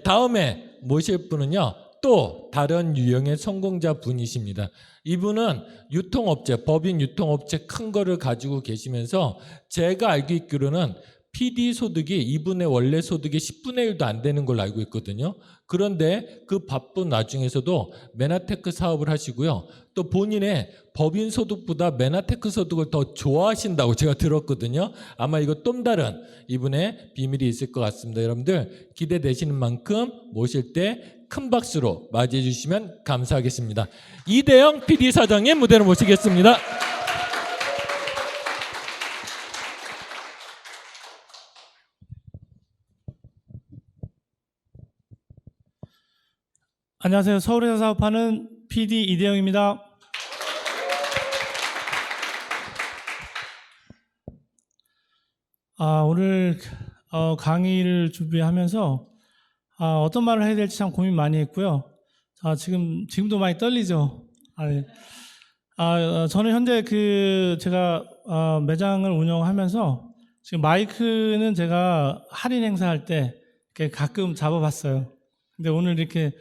다음에 모실 분은요, 또 다른 유형의 성공자 분이십니다. 이분은 유통업체, 법인 유통업체 큰 거를 가지고 계시면서 제가 알고 있기로는 PD 소득이 이분의 원래 소득의 10분의 1도 안 되는 걸로 알고 있거든요. 그런데 그 바쁜 와중에서도 메나테크 사업을 하시고요. 또 본인의 법인 소득보다 메나테크 소득을 더 좋아하신다고 제가 들었거든요. 아마 이거 또 다른 이분의 비밀이 있을 것 같습니다. 여러분들 기대되시는 만큼 모실 때 큰 박수로 맞이해 주시면 감사하겠습니다. 이대영 PD 사장님 무대로 모시겠습니다. 안녕하세요. 서울에서 사업하는 PD 이대영입니다. 오늘 강의를 준비하면서 어떤 말을 해야 될지 참 고민 많이 했고요. 지금도 많이 떨리죠. 저는 현재 제가 매장을 운영하면서 지금 마이크는 제가 할인 행사할 때 이렇게 가끔 잡아봤어요. 근데 오늘 이렇게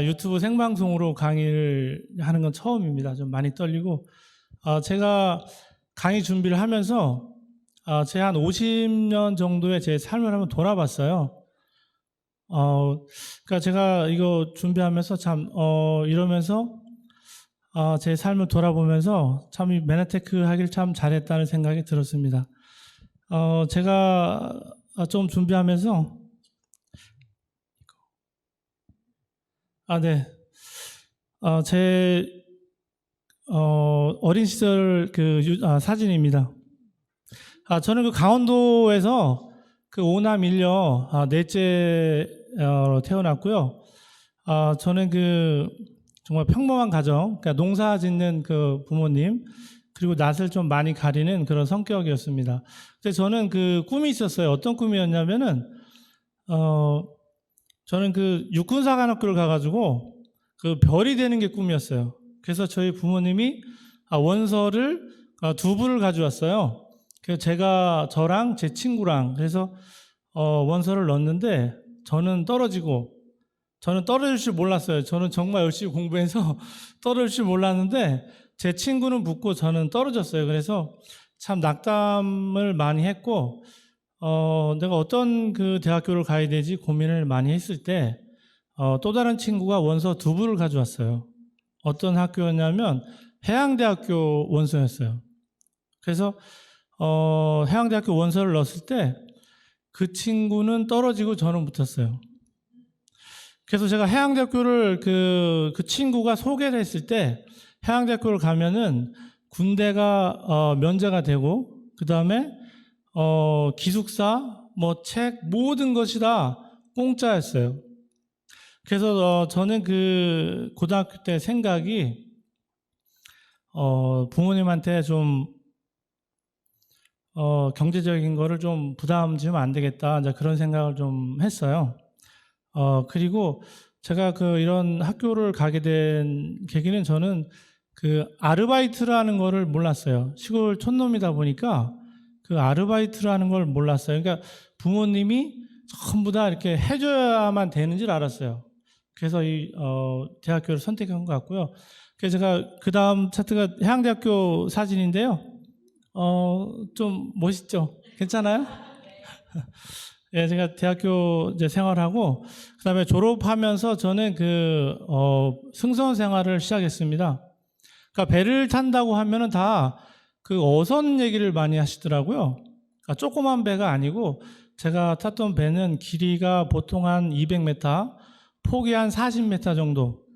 유튜브 생방송으로 강의를 하는 건 처음입니다. 좀 많이 떨리고, 제가 강의 준비를 하면서 제 한 50년 정도의 제 삶을 한번 돌아봤어요. 그러니까 제가 이거 준비하면서 참 이러면서 제 삶을 돌아보면서 참 이 메나테크 하길 참 잘했다는 생각이 들었습니다. 제가 좀 준비하면서 네. 제 어린 시절 사진입니다. 저는 강원도에서 오남 1녀 넷째 태어났고요. 저는 정말 평범한 가정, 그러니까 농사 짓는 부모님, 그리고 낯을 좀 많이 가리는 그런 성격이었습니다. 근데 저는 꿈이 있었어요. 어떤 꿈이었냐면은, 저는 육군사관학교를 가가지고 별이 되는 게 꿈이었어요. 그래서 저희 부모님이 원서를 2부를 가져왔어요. 그래서 저랑 제 친구랑 그래서 원서를 넣었는데 저는 떨어질 줄 몰랐어요. 저는 정말 열심히 공부해서 떨어질 줄 몰랐는데 제 친구는 붙고 저는 떨어졌어요. 그래서 참 낙담을 많이 했고, 내가 어떤 대학교를 가야 되지 고민을 많이 했을 때, 또 다른 친구가 원서 2부를 가져왔어요. 어떤 학교였냐면, 해양대학교 원서였어요. 그래서, 해양대학교 원서를 넣었을 때, 그 친구는 떨어지고 저는 붙었어요. 그래서 제가 해양대학교를 그 친구가 소개를 했을 때, 해양대학교를 가면은 군대가 면제가 되고, 그 다음에 기숙사, 책, 모든 것이 다 공짜였어요. 그래서 저는 고등학교 때 생각이 부모님한테 좀 경제적인 거를 좀 부담 지면 안 되겠다, 이제 그런 생각을 좀 했어요. 그리고 제가 이런 학교를 가게 된 계기는 저는 아르바이트라는 거를 몰랐어요. 시골 촌놈이다 보니까 아르바이트라는 걸 몰랐어요. 그러니까 부모님이 전부 다 이렇게 해줘야만 되는 줄 알았어요. 그래서 이 대학교를 선택한 것 같고요. 그래서 제가 그 다음 차트가 해양대학교 사진인데요. 좀 멋있죠? 괜찮아요? 예, 제가 대학교 이제 생활하고 그 다음에 졸업하면서 저는 승선 생활을 시작했습니다. 그러니까 배를 탄다고 하면은 다 어선 얘기를 많이 하시더라고요. 그러니까 조그만 배가 아니고 제가 탔던 배는 길이가 보통 한 200m, 폭이 한 40m 정도.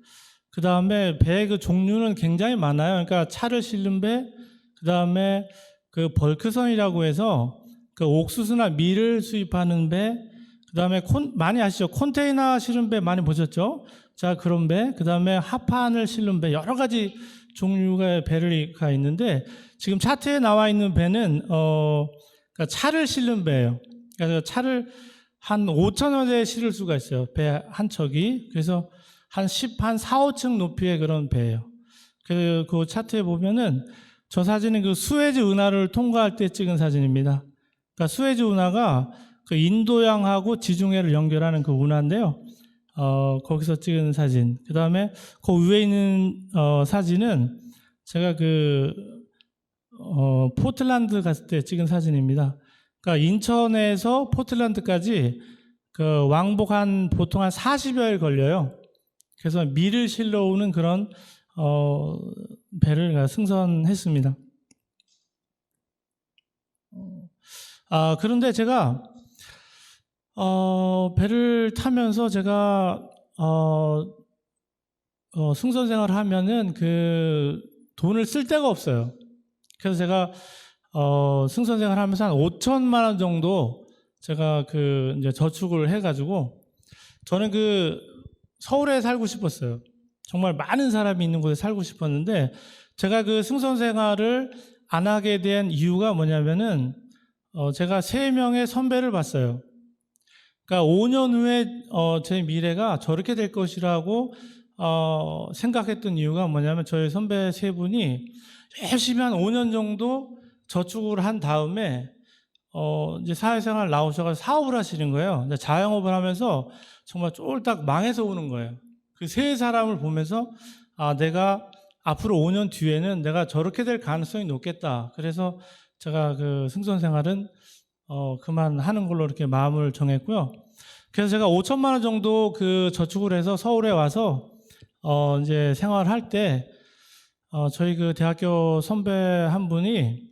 그 다음에 배의 종류는 굉장히 많아요. 그러니까 차를 실는 배, 그 다음에 벌크선이라고 해서 옥수수나 밀을 수입하는 배, 그 다음에 많이 아시죠? 컨테이너 실은 배 많이 보셨죠? 자, 그런 배, 그 다음에 하판을 실는 배, 여러 가지 종류의 배가 있는데 지금 차트에 나와 있는 배는 그러니까 차를 실는 배예요. 그래서 차를 한 5천여 대 실을 수가 있어요. 배 한 척이. 그래서 한 4, 5층 높이의 그런 배예요. 그 차트에 보면은 저 사진은 그 수에즈 운하를 통과할 때 찍은 사진입니다. 그러니까 수에즈 운하가 그 인도양하고 지중해를 연결하는 그 운하인데요. 거기서 찍은 사진. 그 다음에 그 위에 있는 사진은 제가 포틀랜드 갔을 때 찍은 사진입니다. 그러니까 인천에서 포틀랜드까지 그 왕복 보통 한 40여일 걸려요. 그래서 밀을 실러 오는 그런 배를 승선했습니다. 그런데 제가 배를 타면서 제가 승선 생활을 하면은 그 돈을 쓸 데가 없어요. 그래서 제가 승선 생활을 하면서 한 5천만 원 정도 제가 이제 저축을 해가지고 저는 서울에 살고 싶었어요. 정말 많은 사람이 있는 곳에 살고 싶었는데 제가 승선 생활을 안 하게 된 이유가 뭐냐면은 제가 3명의 선배를 봤어요. 그러니까 5년 후에 제 미래가 저렇게 될 것이라고 생각했던 이유가 뭐냐면 저희 선배 3분이 열심히 한 5년 정도 저축을 한 다음에 이제 사회생활 나오셔서 사업을 하시는 거예요. 자영업을 하면서 정말 쫄딱 망해서 오는 거예요. 그 세 사람을 보면서 내가 앞으로 5년 뒤에는 내가 저렇게 될 가능성이 높겠다. 그래서 제가 승선 생활은 그만하는 걸로 이렇게 마음을 정했고요. 그래서 제가 5천만 원 정도 저축을 해서 서울에 와서 이제 생활할 때 저희 대학교 선배 한 분이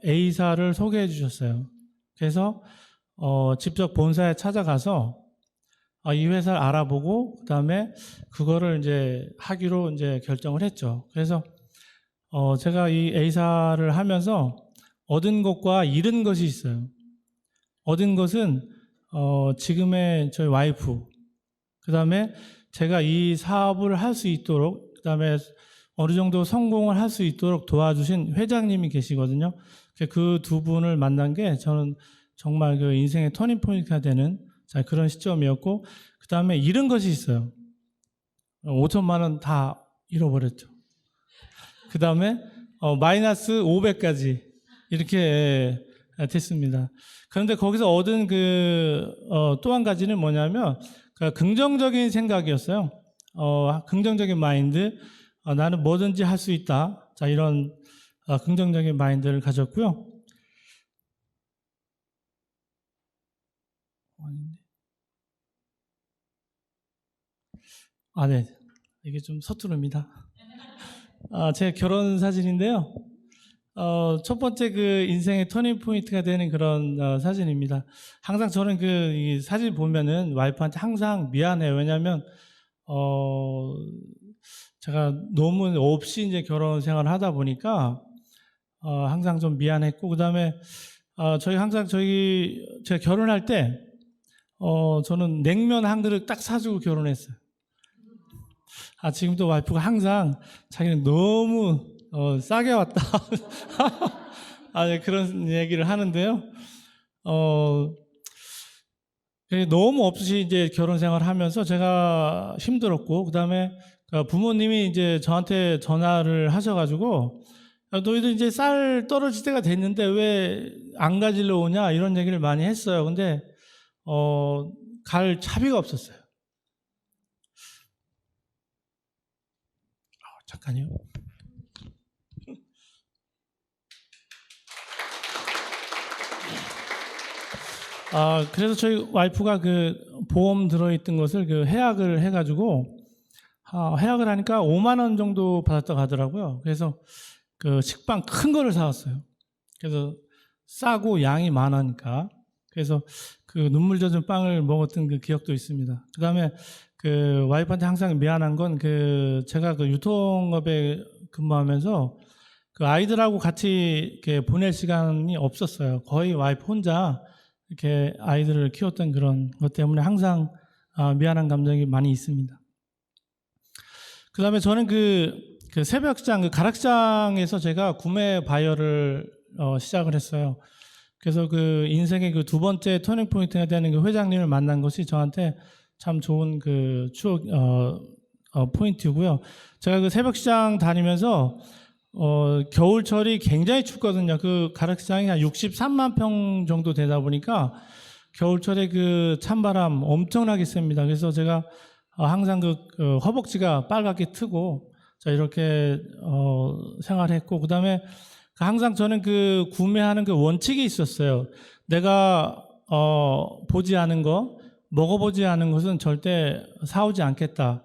A사를 소개해 주셨어요. 그래서 직접 본사에 찾아가서 이 회사를 알아보고 그다음에 그거를 이제 하기로 이제 결정을 했죠. 그래서 제가 이 A사를 하면서 얻은 것과 잃은 것이 있어요. 얻은 것은 지금의 저희 와이프, 그다음에 제가 이 사업을 할 수 있도록, 그다음에 어느 정도 성공을 할 수 있도록 도와주신 회장님이 계시거든요. 그 두 분을 만난 게 저는 정말 인생의 터닝 포인트가 되는 그런 시점이었고, 그 다음에 잃은 것이 있어요. 5천만 원 다 잃어버렸죠. 그 다음에 마이너스 500까지 이렇게 됐습니다. 그런데 거기서 얻은 또 한 가지는 뭐냐면 긍정적인 생각이었어요. 긍정적인 마인드, 나는 뭐든지 할 수 있다. 이런 긍정적인 마인드를 가졌고요. 네. 이게 좀 서투릅니다. 제 결혼 사진인데요. 첫 번째 인생의 터닝 포인트가 되는 그런 사진입니다. 항상 저는 이 사진 보면은 와이프한테 항상 미안해요. 왜냐하면 제가 너무 없이 이제 결혼 생활을 하다 보니까 항상 좀 미안했고, 그 다음에 제가 결혼할 때 저는 냉면 한 그릇 딱 사주고 결혼했어요. 지금도 와이프가 항상 자기는 너무 싸게 왔다. 네, 그런 얘기를 하는데요. 너무 없이 이제 결혼 생활을 하면서 제가 힘들었고, 그 다음에 부모님이 이제 저한테 전화를 하셔가지고, 너희들 이제 쌀 떨어질 때가 됐는데 왜 안 가지러 오냐, 이런 얘기를 많이 했어요. 근데, 갈 차비가 없었어요. 잠깐요. 그래서 저희 와이프가 보험 들어있던 것을 해약을 해가지고, 해약을 하니까 5만 원 정도 받았다고 하더라고요. 그래서 식빵 큰 거를 사왔어요. 그래서 싸고 양이 많으니까. 그래서 눈물 젖은 빵을 먹었던 기억도 있습니다. 그 다음에 와이프한테 항상 미안한 건 제가 유통업에 근무하면서 아이들하고 같이 이렇게 보낼 시간이 없었어요. 거의 와이프 혼자 이렇게 아이들을 키웠던 그런 것 때문에 항상 미안한 감정이 많이 있습니다. 그 다음에 저는 새벽시장, 가락시장에서 제가 구매 바이어를 시작을 했어요. 그래서 그 인생의 그 두 번째 터닝 포인트가 되는 그 회장님을 만난 것이 저한테 참 좋은 그 추억 포인트고요. 제가 그 새벽 시장 다니면서 겨울철이 굉장히 춥거든요. 그 가락시장이 한 63만 평 정도 되다 보니까 겨울철에 그 찬바람 엄청나게 셉니다. 그래서 제가 항상 그 허벅지가 빨갛게 트고 자 이렇게 생활했고 그다음에 항상 저는 그 구매하는 그 원칙이 있었어요. 내가 보지 않은 거, 먹어보지 않은 것은 절대 사오지 않겠다.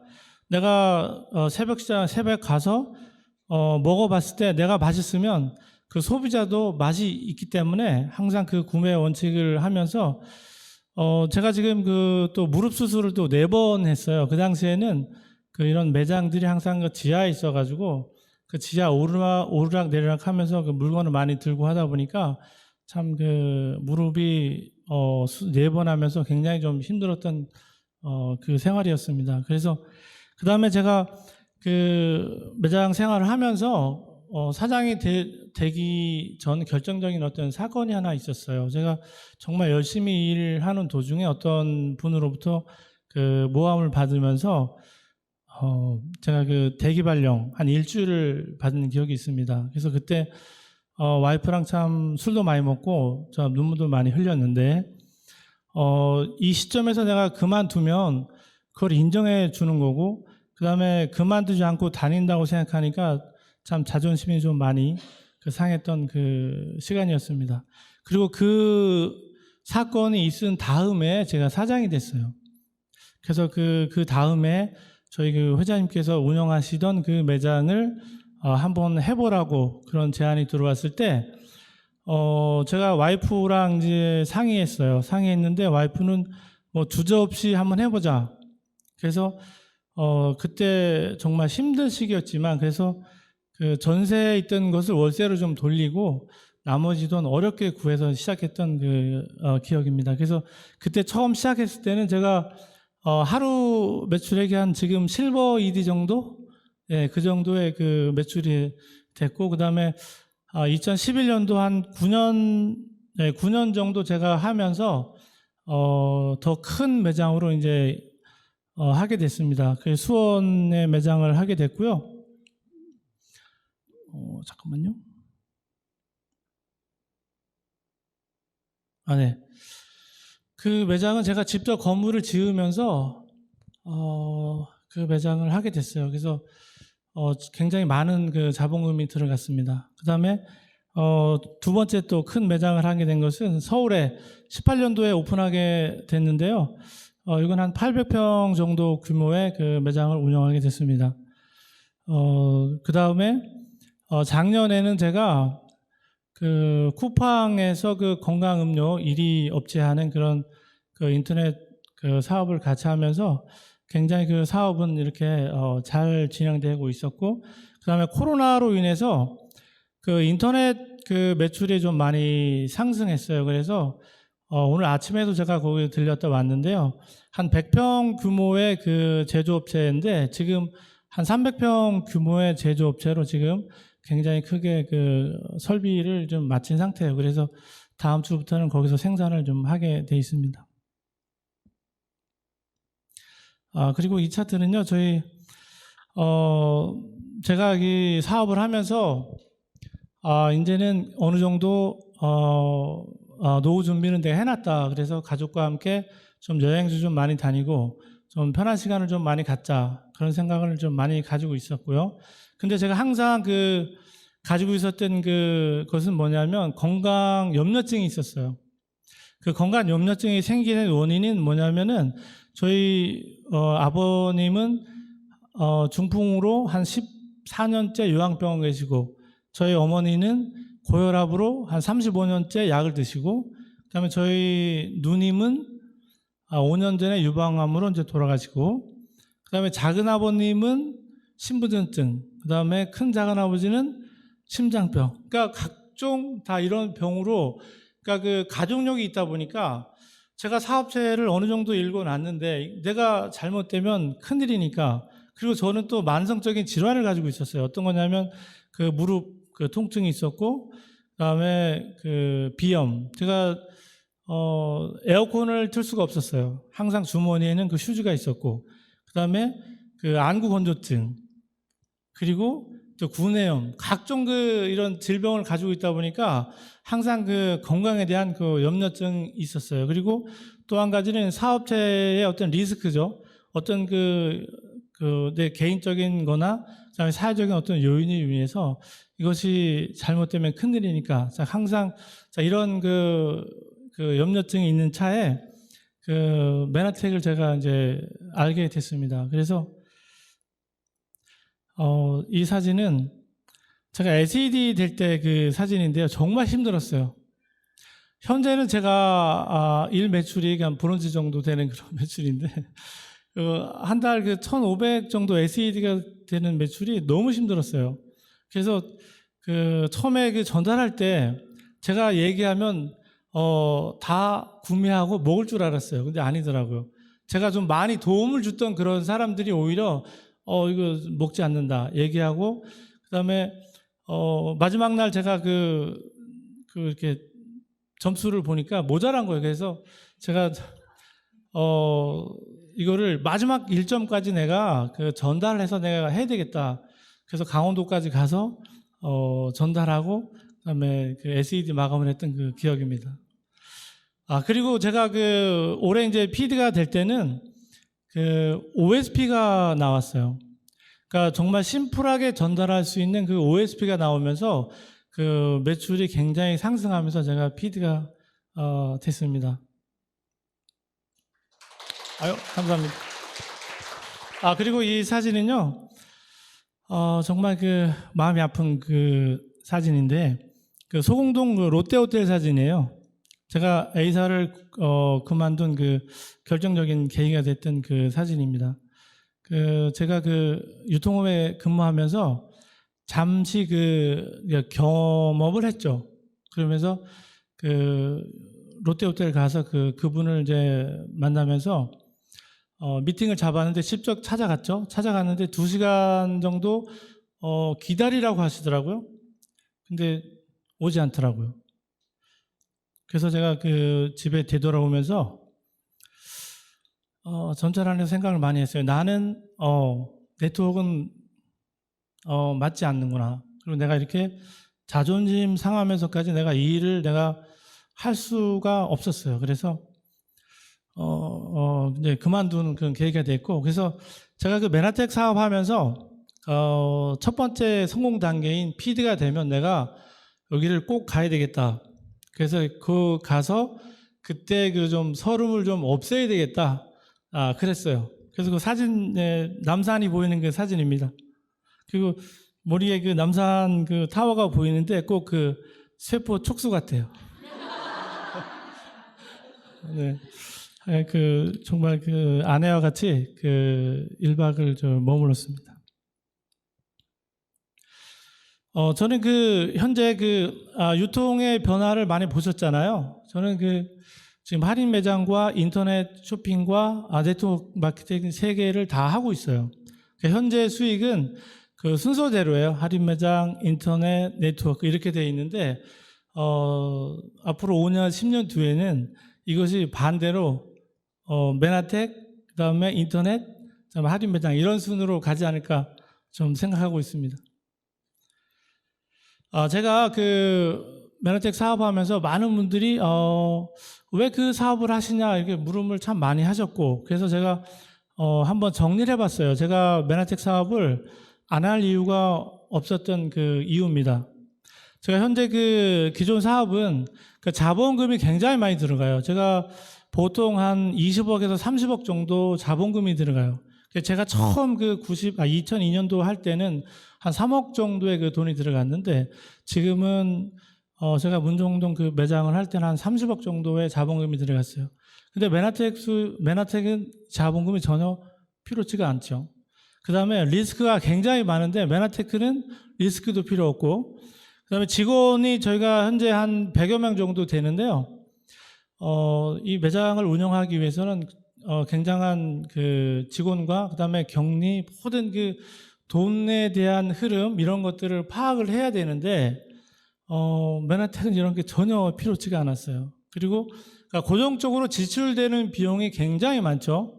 내가 새벽 가서 먹어봤을 때 내가 맛있으면 그 소비자도 맛이 있기 때문에 항상 그 구매 원칙을 하면서 제가 지금 그 또 무릎 수술을 또 4번 했어요. 그 당시에는 그 이런 매장들이 항상 그 지하에 있어가지고 그 지하 오르락 내리락 하면서 그 물건을 많이 들고 하다 보니까 참 그 무릎이 4번 하면서 굉장히 좀 힘들었던 그 생활이었습니다. 그래서 그 다음에 제가 그 매장 생활을 하면서 사장이 되기 전 결정적인 어떤 사건이 하나 있었어요. 제가 정말 열심히 일하는 도중에 어떤 분으로부터 그 모함을 받으면서 제가 그 대기 발령 한 일주일을 받은 기억이 있습니다. 그래서 그때 와이프랑 참 술도 많이 먹고 저 눈물도 많이 흘렸는데 이 시점에서 내가 그만두면 그걸 인정해 주는 거고 그 다음에 그만두지 않고 다닌다고 생각하니까 참 자존심이 좀 많이 상했던 그 시간이었습니다. 그리고 그 사건이 있은 다음에 제가 사장이 됐어요. 그래서 그 다음에 저희 그 회장님께서 운영하시던 그 매장을 한번 해보라고 그런 제안이 들어왔을 때 제가 와이프랑 이제 상의했어요. 상의했는데 와이프는 뭐 주저없이 한번 해보자. 그래서 그때 정말 힘든 시기였지만 그래서 그 전세에 있던 것을 월세로 좀 돌리고 나머지 돈 어렵게 구해서 시작했던 그 기억입니다. 그래서 그때 처음 시작했을 때는 제가 하루 매출액이 한 지금 실버 ED 정도? 예, 그 정도의 그 매출이 됐고, 그 다음에 2011년도 한 9년 정도 제가 하면서 더 큰 매장으로 이제 하게 됐습니다. 그 수원에 매장을 하게 됐고요. 잠깐만요. 네. 그 매장은 제가 직접 건물을 지으면서 그 매장을 하게 됐어요. 그래서 굉장히 많은 그 자본금이 들어갔습니다. 그 다음에 두 번째 또 큰 매장을 하게 된 것은 서울에 18년도에 오픈하게 됐는데요. 이건 한 800평 정도 규모의 그 매장을 운영하게 됐습니다. 그 다음에 작년에는 제가 그 쿠팡에서 그 건강음료 1위 업체하는 그런 그 인터넷 그 사업을 같이 하면서 굉장히 그 사업은 이렇게 잘 진행되고 있었고, 그 다음에 코로나로 인해서 그 인터넷 그 매출이 좀 많이 상승했어요. 그래서 오늘 아침에도 제가 거기 들렸다 왔는데요. 한 100평 규모의 그 제조업체인데 지금 한 300평 규모의 제조업체로 지금 굉장히 크게 그 설비를 좀 마친 상태예요. 그래서 다음 주부터는 거기서 생산을 좀 하게 돼 있습니다. 그리고 이 차트는요, 저희, 제가 이 사업을 하면서, 이제는 어느 정도, 노후 준비는 내가 해놨다. 그래서 가족과 함께 좀 여행도 좀 많이 다니고, 좀 편한 시간을 좀 많이 갖자. 그런 생각을 좀 많이 가지고 있었고요. 근데 제가 항상 가지고 있었던 그것은 뭐냐면, 건강 염려증이 있었어요. 그 건강 염려증이 생기는 원인은 뭐냐면은, 저희 아버님은 중풍으로 한 14년째 요양병원 계시고 저희 어머니는 고혈압으로 한 35년째 약을 드시고 그다음에 저희 누님은 5년 전에 유방암으로 이제 돌아가시고 그다음에 작은 아버님은 신부전증 그다음에 큰 작은 아버지는 심장병 그러니까 각종 다 이런 병으로 그러니까 그 가족력이 있다 보니까 제가 사업체를 어느 정도 읽어놨는데 내가 잘못되면 큰일이니까 그리고 저는 또 만성적인 질환을 가지고 있었어요. 어떤 거냐면 그 무릎 그 통증이 있었고 그다음에 그 비염. 제가 에어컨을 틀 수가 없었어요. 항상 주머니에는 그 휴지가 있었고, 그다음에 그 안구 건조증, 그리고 또 구내염, 각종 그 이런 질병을 가지고 있다 보니까 항상 그 건강에 대한 그 염려증이 있었어요. 그리고 또 한 가지는 사업체의 어떤 리스크죠. 어떤 내 개인적인 거나 그다음에 사회적인 어떤 요인에 의해서 이것이 잘못되면 큰일이니까 항상 이런 그 염려증이 있는 차에 그 메나텍을 제가 이제 알게 됐습니다. 그래서 이 사진은 제가 SED 될 때 그 사진인데요. 정말 힘들었어요. 현재는 제가 일 매출이 한 브론즈 정도 되는 그런 매출인데 한 달 그 1,500 정도 SED가 되는 매출이 너무 힘들었어요. 그래서 그 처음에 그 전달할 때 제가 얘기하면 다 구매하고 먹을 줄 알았어요. 근데 아니더라고요. 제가 좀 많이 도움을 줬던 그런 사람들이 오히려 이거 먹지 않는다 얘기하고, 그다음에 마지막 날 제가 이렇게 점수를 보니까 모자란 거예요. 그래서 제가 이거를 마지막 1점까지 내가 그 전달해서 내가 해야 되겠다. 그래서 강원도까지 가서 전달하고 그다음에 그 SED 마감을 했던 그 기억입니다. 그리고 제가 그 올해 이제 PD가 될 때는 그 OSP가 나왔어요. 그러니까 정말 심플하게 전달할 수 있는 그 OSP가 나오면서 그 매출이 굉장히 상승하면서 제가 PD가 됐습니다. 감사합니다. 그리고 이 사진은요, 정말 그 마음이 아픈 그 사진인데, 그 소공동 그 롯데호텔 사진이에요. 제가 A사를 그만둔 그 결정적인 계기가 됐던 그 사진입니다. 제가 그 유통업에 근무하면서 잠시 겸업을 했죠. 그러면서 그 롯데호텔 가서 그분을 이제 만나면서 미팅을 잡았는데 직접 찾아갔죠. 찾아갔는데 2시간 정도 기다리라고 하시더라고요. 근데 오지 않더라고요. 그래서 제가 그 집에 되돌아오면서 전철 안에서 생각을 많이 했어요. 나는 네트워크는 맞지 않는구나. 그리고 내가 이렇게 자존심 상하면서까지 내가 이 일을 내가 할 수가 없었어요. 그래서 이제 그만두는 그런 계기가 됐고, 그래서 제가 그 메나텍 사업하면서 첫 번째 성공 단계인 PD가 되면 내가 여기를 꼭 가야 되겠다. 그래서 가서 그때 그 좀 서름을 좀 없애야 되겠다. 그랬어요. 그래서 그 사진에 남산이 보이는 그 사진입니다. 그리고 머리에 그 남산 그 타워가 보이는데 꼭 그 세포 촉수 같아요. 네. 정말 그 아내와 같이 그 1박을 좀 머물렀습니다. 저는 현재 유통의 변화를 많이 보셨잖아요. 저는 지금 할인 매장과 인터넷 쇼핑과 네트워크 마케팅 3개를 다 하고 있어요. 현재 수익은 그 순서대로예요. 할인 매장, 인터넷, 네트워크 이렇게 되어 있는데 앞으로 5년, 10년 뒤에는 이것이 반대로 메나텍, 그다음에 인터넷, 그다음에 할인 매장 이런 순으로 가지 않을까 좀 생각하고 있습니다. 제가 메나텍 사업하면서 많은 분들이 왜 그 사업을 하시냐 이렇게 물음을 참 많이 하셨고, 그래서 제가 한번 정리를 해봤어요. 제가 메나텍 사업을 안 할 이유가 없었던 그 이유입니다. 제가 현재 기존 사업은 자본금이 굉장히 많이 들어가요. 제가 보통 한 20억에서 30억 정도 자본금이 들어가요. 제가 처음 2002년도 할 때는 한 3억 정도의 그 돈이 들어갔는데, 지금은 제가 문정동 그 매장을 할 때는 한 30억 정도의 자본금이 들어갔어요. 근데 메나텍은 자본금이 전혀 필요치가 않죠. 그 다음에 리스크가 굉장히 많은데 메나테크는 리스크도 필요 없고, 그 다음에 직원이 저희가 현재 한 100여 명 정도 되는데요. 이 매장을 운영하기 위해서는 굉장한 그 직원과 그 다음에 격리, 모든 그 돈에 대한 흐름 이런 것들을 파악을 해야 되는데 맨하탄은 이런 게 전혀 필요치가 않았어요. 그리고 그러니까 고정적으로 지출되는 비용이 굉장히 많죠.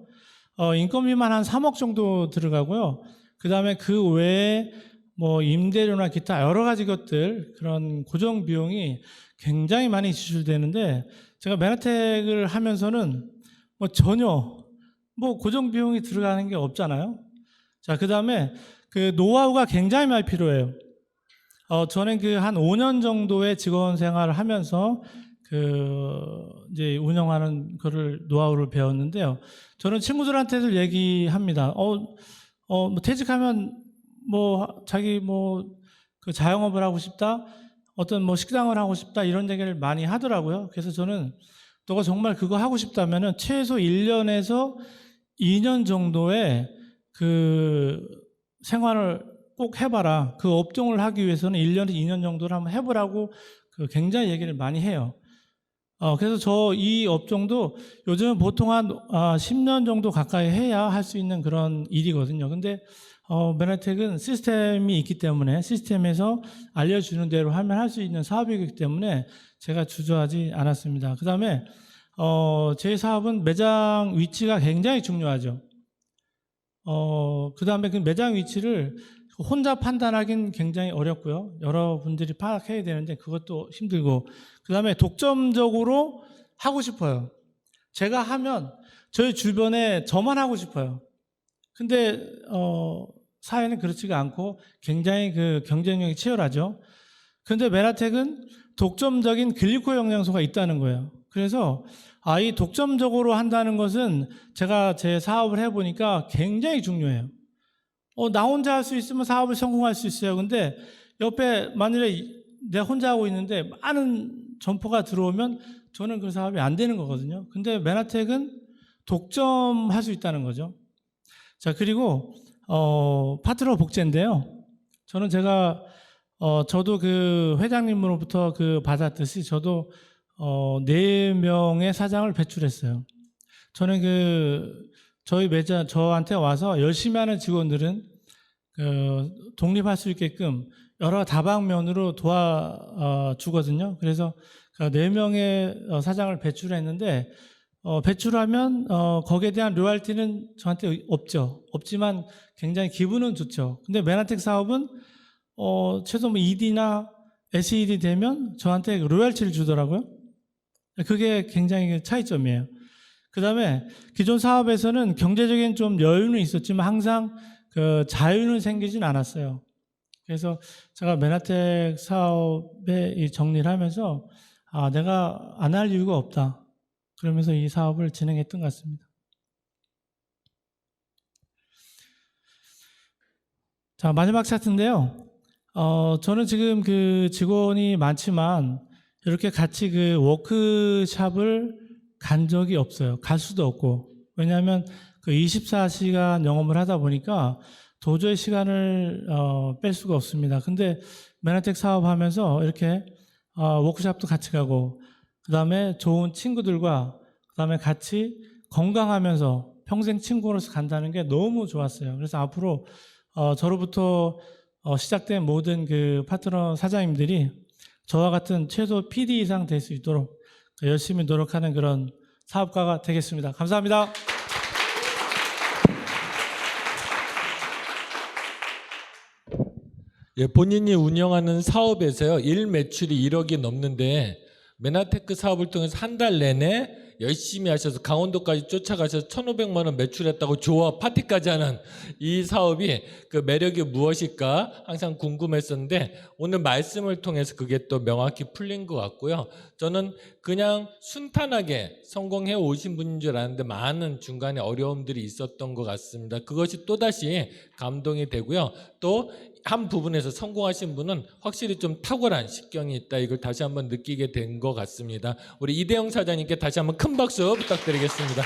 인건비만 한 3억 정도 들어가고요. 그 다음에 그 외에 뭐 임대료나 기타 여러 가지 것들, 그런 고정 비용이 굉장히 많이 지출되는데, 제가 맨하택을 하면서는 뭐 전혀 뭐 고정 비용이 들어가는 게 없잖아요. 자, 그 다음에 그 노하우가 굉장히 많이 필요해요. 저는 그 한 5년 정도의 직원 생활을 하면서 이제 운영하는 거를 노하우를 배웠는데요. 저는 친구들한테도 얘기합니다. 뭐 퇴직하면 뭐 자기 뭐 그 자영업을 하고 싶다, 어떤 뭐 식당을 하고 싶다, 이런 얘기를 많이 하더라고요. 그래서 저는 너가 정말 그거 하고 싶다면은 최소 1년에서 2년 정도의 그 생활을 꼭 해봐라. 그 업종을 하기 위해서는 1년에서 2년 정도를 한번 해보라고 굉장히 얘기를 많이 해요. 그래서 저 이 업종도 요즘 보통 한 10년 정도 가까이 해야 할 수 있는 그런 일이거든요. 근데 맨하택은 시스템이 있기 때문에, 시스템에서 알려주는 대로 하면 할 수 있는 사업이기 때문에 제가 주저하지 않았습니다. 그 다음에 제 사업은 매장 위치가 굉장히 중요하죠. 그 다음에 그 매장 위치를 혼자 판단하기는 굉장히 어렵고요. 여러분들이 파악해야 되는데 그것도 힘들고, 그 다음에 독점적으로 하고 싶어요. 제가 하면 저희 주변에 저만 하고 싶어요. 근데 사회는 그렇지가 않고 굉장히 그 경쟁력이 치열하죠. 그런데 맨하택은 독점적인 글리코 영양소가 있다는 거예요. 그래서 이 독점적으로 한다는 것은 제가 제 사업을 해보니까 굉장히 중요해요. 나 혼자 할 수 있으면 사업을 성공할 수 있어요. 근데 옆에 만일에 내가 혼자 하고 있는데 많은 점포가 들어오면 저는 그 사업이 안 되는 거거든요. 근데 맨하택은 독점할 수 있다는 거죠. 자, 그리고 파트너 복제인데요. 저도 그 회장님으로부터 받았듯이 저도 4명의 사장을 배출했어요. 저는 저희 매장, 저한테 와서 열심히 하는 직원들은 독립할 수 있게끔 여러 다방면으로 도와주거든요. 그래서 4명의 사장을 배출했는데, 배출하면 거기에 대한 로열티는 저한테 없지만 굉장히 기분은 좋죠. 근데 맨하택 사업은 최소 뭐 ED나 SED 되면 저한테 로열티를 주더라고요. 그게 굉장히 차이점이에요. 그 다음에 기존 사업에서는 경제적인 좀 여유는 있었지만 항상 자유는 생기진 않았어요. 그래서 제가 맨하택 사업에 정리를 하면서 내가 안 할 이유가 없다. 그러면서 이 사업을 진행했던 것 같습니다. 자, 마지막 차트인데요. 저는 지금 직원이 많지만 이렇게 같이 워크샵을 간 적이 없어요. 갈 수도 없고. 왜냐하면 24시간 영업을 하다 보니까 도저히 시간을 뺄 수가 없습니다. 근데 맨하택 사업하면서 이렇게 워크샵도 같이 가고, 그 다음에 좋은 친구들과, 그 다음에 같이 건강하면서 평생 친구로서 간다는 게 너무 좋았어요. 그래서 앞으로 저로부터 시작된 모든 파트너 사장님들이 저와 같은 최소 PD 이상 될 수 있도록 열심히 노력하는 그런 사업가가 되겠습니다. 감사합니다. 예, 본인이 운영하는 사업에서요, 일 매출이 1억이 넘는데 맨하테크 사업을 통해서 한 달 내내 열심히 하셔서 강원도까지 쫓아가셔서 1,500만 원 매출했다고 좋아 파티까지 하는 이 사업이 매력이 무엇일까 항상 궁금했었는데, 오늘 말씀을 통해서 그게 또 명확히 풀린 것 같고요. 저는 그냥 순탄하게 성공해 오신 분인 줄 알았는데 많은 중간에 어려움들이 있었던 것 같습니다. 그것이 또다시 감동이 되고요. 또 한 부분에서 성공하신 분은 확실히 좀 탁월한 식경이 있다, 이걸 다시 한번 느끼게 된 것 같습니다. 우리 이대영 사장님께 다시 한번 큰 박수 부탁드리겠습니다.